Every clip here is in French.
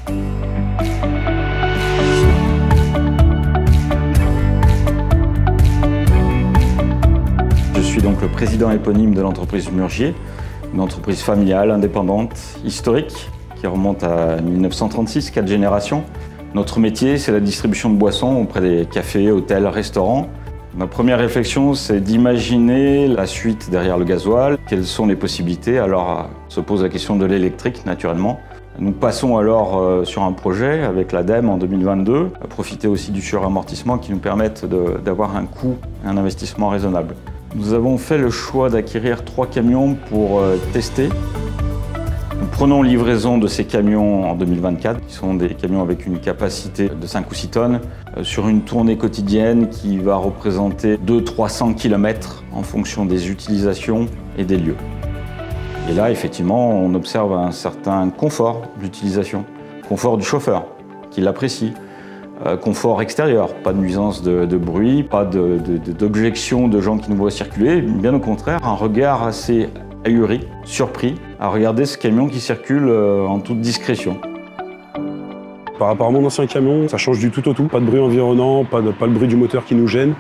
Je suis donc le président éponyme de l'entreprise Murgier, une entreprise familiale, indépendante, historique, qui remonte à 1936, 4 générations. Notre métier, c'est la distribution de boissons auprès des cafés, hôtels, restaurants. Ma première réflexion, c'est d'imaginer la suite derrière le gasoil. Quelles sont les possibilités? Alors se pose la question de l'électrique, naturellement. Nous passons alors sur un projet avec l'ADEME en 2022, à profiter aussi du suramortissement qui nous permettent d'avoir un coût et un investissement raisonnable. Nous avons fait le choix d'acquérir 3 camions pour tester. Nous prenons livraison de ces camions en 2024, qui sont des camions avec une capacité de 5 ou 6 tonnes, sur une tournée quotidienne qui va représenter 200-300 km en fonction des utilisations et des lieux. Et là, effectivement, on observe un certain confort d'utilisation, confort du chauffeur, qui l'apprécie, confort extérieur, pas de nuisance de bruit, pas d'objection de gens qui nous voient circuler, bien au contraire, un regard assez ahuri, surpris, à regarder ce camion qui circule en toute discrétion. Par rapport à mon ancien camion, ça change du tout au tout. Pas de bruit environnant, pas le bruit du moteur qui nous gêne.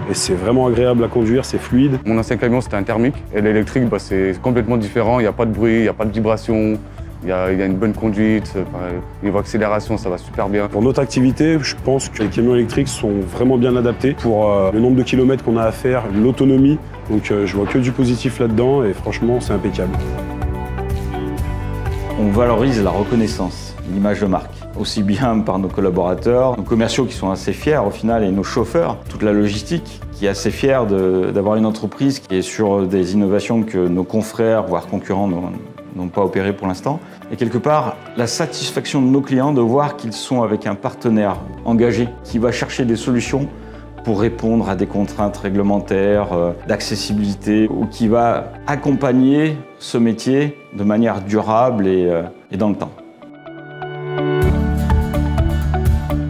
Et c'est vraiment agréable à conduire, c'est fluide. Mon ancien camion, c'était un thermique. Et l'électrique, c'est complètement différent. Il n'y a pas de bruit, il n'y a pas de vibration. Il y a une bonne conduite. Niveau accélération, ça va super bien. Pour notre activité, je pense que les camions électriques sont vraiment bien adaptés pour le nombre de kilomètres qu'on a à faire, l'autonomie. Donc je vois que du positif là-dedans et franchement, c'est impeccable. On valorise la reconnaissance, l'image de marque, aussi bien par nos collaborateurs, nos commerciaux qui sont assez fiers au final et nos chauffeurs, toute la logistique qui est assez fière d'avoir une entreprise qui est sur des innovations que nos confrères, voire concurrents, n'ont pas opéré pour l'instant. Et quelque part, la satisfaction de nos clients de voir qu'ils sont avec un partenaire engagé qui va chercher des solutions pour répondre à des contraintes réglementaires, d'accessibilité, ou qui va accompagner ce métier de manière durable et dans le temps.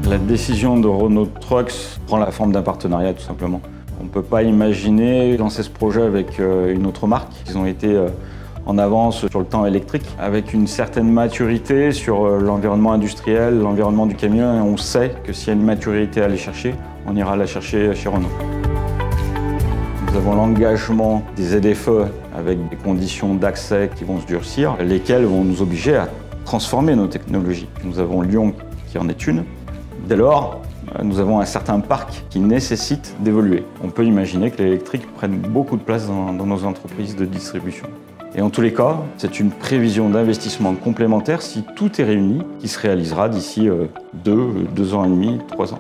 La décision de Renault Trucks prend la forme d'un partenariat tout simplement. On ne peut pas imaginer lancer ce projet avec une autre marque. Ils ont été en avance sur le temps électrique, avec une certaine maturité sur l'environnement industriel, l'environnement du camion, et on sait que s'il y a une maturité à aller chercher, on ira la chercher chez Renault. Nous avons l'engagement des ZFE avec des conditions d'accès qui vont se durcir, lesquelles vont nous obliger à transformer nos technologies. Nous avons Lyon qui en est une. Dès lors, nous avons un certain parc qui nécessite d'évoluer. On peut imaginer que l'électrique prenne beaucoup de place dans nos entreprises de distribution. Et en tous les cas, c'est une prévision d'investissement complémentaire, si tout est réuni, qui se réalisera d'ici 2 ans et demi, 3 ans.